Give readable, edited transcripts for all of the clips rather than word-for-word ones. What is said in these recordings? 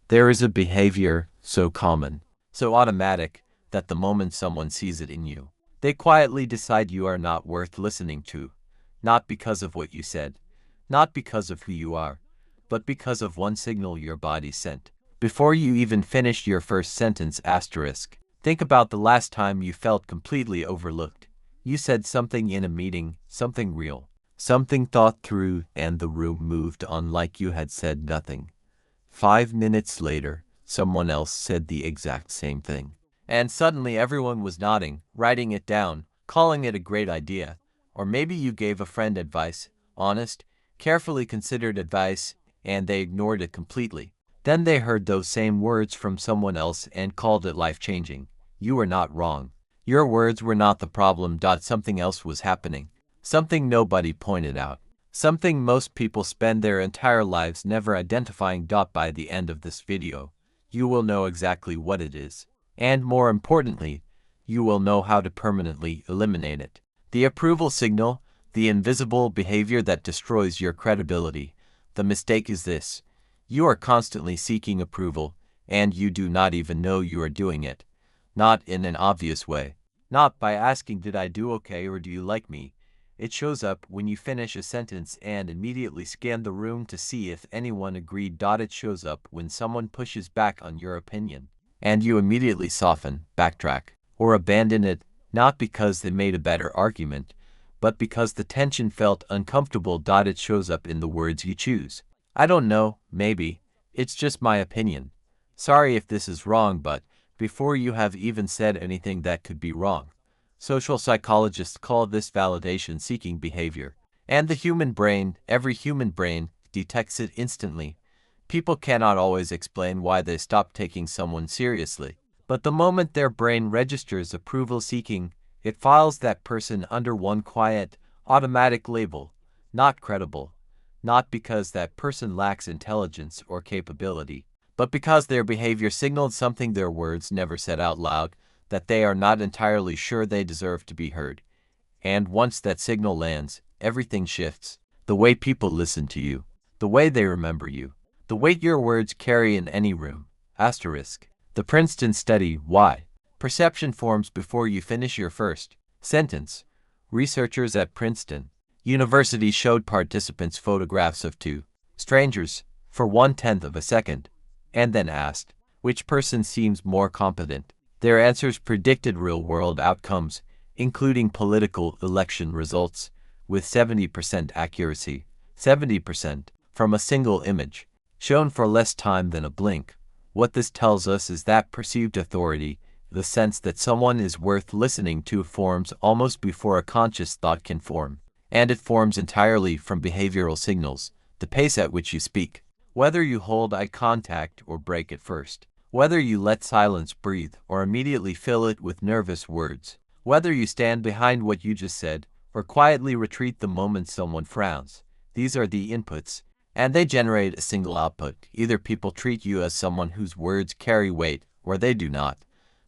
There is a behavior so common, so automatic, that the moment someone sees it in you, they quietly decide you are not worth listening to, not because of what you said, not because of who you are, but because of one signal your body sent. Before you even finished your first sentence asterisk, think about the last time you felt completely overlooked. You said something in a meeting, something real, something thought through, and the room moved on like you had said nothing. 5 minutes later, someone else said the exact same thing. And suddenly everyone was nodding, writing it down, calling it a great idea. Or maybe you gave a friend advice, honest, carefully considered advice, and they ignored it completely. Then they heard those same words from someone else and called it life-changing. You were not wrong. Your words were not the problem. Something else was happening. Something nobody pointed out. Something most people spend their entire lives never identifying. By the end of this video, you will know exactly what it is. And more importantly, you will know how to permanently eliminate it. The approval signal, the invisible behavior that destroys your credibility. The mistake is this: you are constantly seeking approval, and you do not even know you are doing it. Not in an obvious way. Not by asking, did I do okay or do you like me? It shows up when you finish a sentence and immediately scan the room to see if anyone agreed. It shows up when someone pushes back on your opinion, and you immediately soften, backtrack, or abandon it, not because they made a better argument, but because the tension felt uncomfortable. It shows up in the words you choose. I don't know, maybe. It's just my opinion. Sorry if this is wrong, but before you have even said anything that could be wrong. Social psychologists call this validation-seeking behavior. And the human brain, every human brain, detects it instantly. People cannot always explain why they stop taking someone seriously. But the moment their brain registers approval-seeking, it files that person under one quiet, automatic label: not credible. Not because that person lacks intelligence or capability, but because their behavior signaled something their words never said out loud, that they are not entirely sure they deserve to be heard. And once that signal lands, everything shifts. The way people listen to you, the way they remember you, the weight your words carry in any room. Asterisk. The Princeton study, Why Perception Forms Before You Finish Your First Sentence. Researchers at Princeton University showed participants photographs of two strangers for 1/10 of a second, and then asked, which person seems more competent? Their answers predicted real-world outcomes, including political election results, with 70% accuracy, 70% from a single image, shown for less time than a blink. What this tells us is that perceived authority, the sense that someone is worth listening to, forms almost before a conscious thought can form. And it forms entirely from behavioral signals, the pace at which you speak, whether you hold eye contact or break it first, whether you let silence breathe or immediately fill it with nervous words, whether you stand behind what you just said or quietly retreat the moment someone frowns. These are the inputs, and they generate a single output. Either people treat you as someone whose words carry weight, or they do not.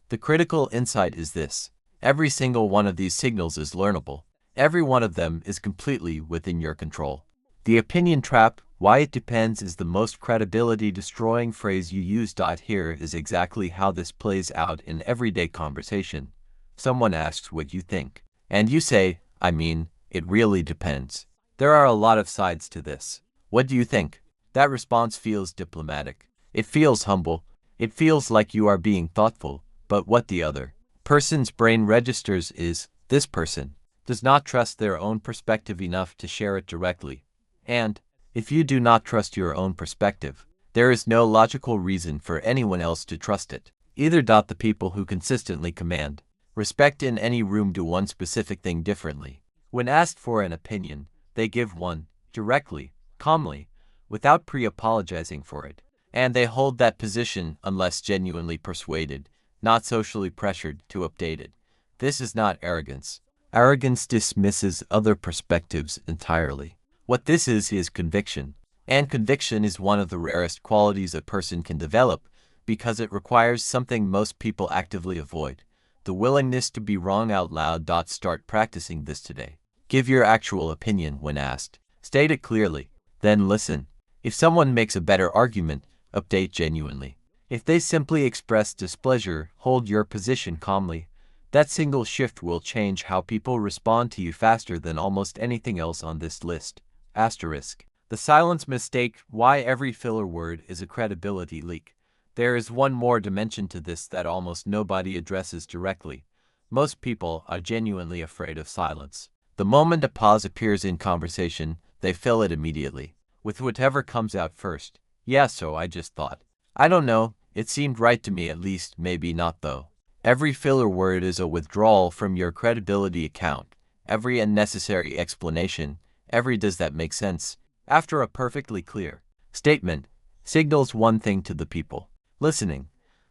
The critical insight is this: every single one of these signals is learnable. Every one of them is completely within your control. The opinion trap, why it depends, is the most credibility-destroying phrase you use. Here is exactly how this plays out in everyday conversation. Someone asks what you think, and you say, I mean, it really depends. There are a lot of sides to this. What do you think? That response feels diplomatic. It feels humble. It feels like you are being thoughtful. But what the other person's brain registers is, this person does not trust their own perspective enough to share it directly. And if you do not trust your own perspective, there is no logical reason for anyone else to trust it. Either. The people who consistently command respect in any room do one specific thing differently. When asked for an opinion, they give one, directly, calmly, without pre-apologizing for it. And they hold that position unless genuinely persuaded, not socially pressured to update it. This is not arrogance. Arrogance dismisses other perspectives entirely. What this is conviction. And conviction is one of the rarest qualities a person can develop because it requires something most people actively avoid: the willingness to be wrong out loud. Start practicing this today. Give your actual opinion when asked. State it clearly. Then listen. If someone makes a better argument, update genuinely. If they simply express displeasure, hold your position calmly. That single shift will change how people respond to you faster than almost anything else on this list. Asterisk. The silence mistake, why every filler word is a credibility leak. There is one more dimension to this that almost nobody addresses directly. Most people are genuinely afraid of silence. The moment a pause appears in conversation, they fill it immediately with whatever comes out first. Yeah, so I just thought. I don't know, it seemed right to me at least, maybe not though. Every filler word is a withdrawal from your credibility account. Every unnecessary explanation, every does that make sense, after a perfectly clear statement, signals one thing to the people listening,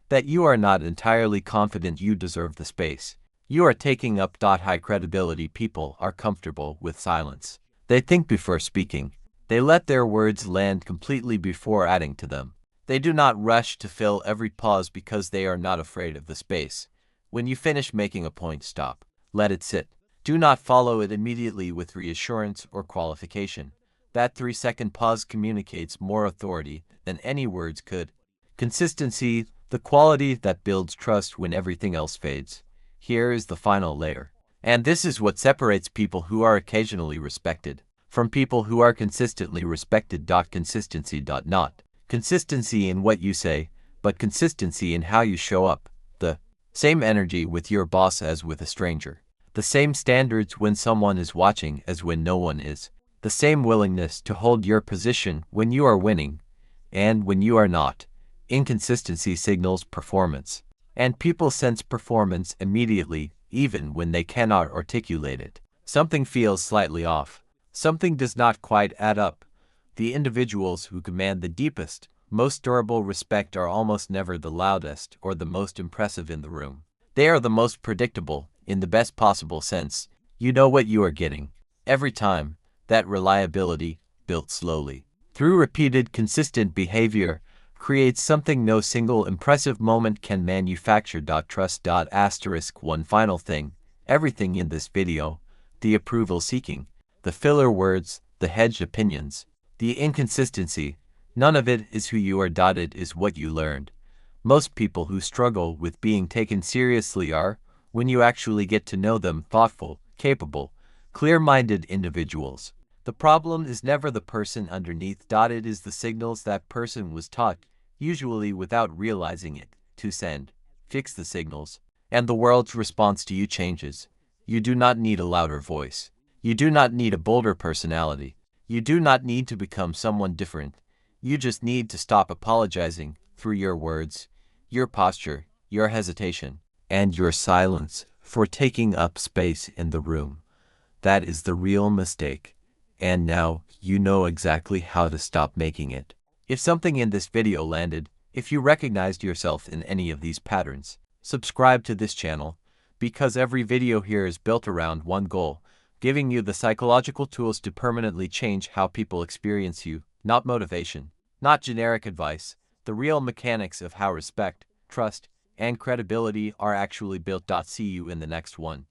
that you are not entirely confident you deserve the space you are taking up. High credibility people are comfortable with silence. They think before speaking. They let their words land completely before adding to them. They do not rush to fill every pause because they are not afraid of the space. When you finish making a point, stop. Let it sit. Do not follow it immediately with reassurance or qualification. That 3-second pause communicates more authority than any words could. Consistency, the quality that builds trust when everything else fades. Here is the final layer. And this is what separates people who are occasionally respected from people who are consistently respected. Consistency. Not consistency in what you say, but consistency in how you show up. The same energy with your boss as with a stranger. The same standards when someone is watching as when no one is. The same willingness to hold your position when you are winning and when you are not. Inconsistency signals performance. And people sense performance immediately, even when they cannot articulate it. Something feels slightly off. Something does not quite add up. The individuals who command the deepest, most durable respect are almost never the loudest or the most impressive in the room. They are the most predictable, in the best possible sense. You know what you are getting. Every time. That reliability, built slowly, through repeated, consistent behavior, creates something no single impressive moment can manufacture. Trust. Asterisk. One final thing. Everything in this video, the approval seeking, the filler words, the hedged opinions, the inconsistency, none of it is who you are. It is what you learned. Most people who struggle with being taken seriously are, when you actually get to know them, thoughtful, capable, clear-minded individuals. The problem is never the person underneath. It is the signals that person was taught, usually without realizing it, to send. Fix the signals, and the world's response to you changes. You do not need a louder voice. You do not need a bolder personality. You do not need to become someone different. You just need to stop apologizing through your words, your posture, your hesitation, and your silence for taking up space in the room. That is the real mistake. And now you know exactly how to stop making it. If something in this video landed, if you recognized yourself in any of these patterns, subscribe to this channel, because every video here is built around one goal, giving you the psychological tools to permanently change how people experience you, not motivation, not generic advice, the real mechanics of how respect, trust, and credibility are actually built. See you in the next one.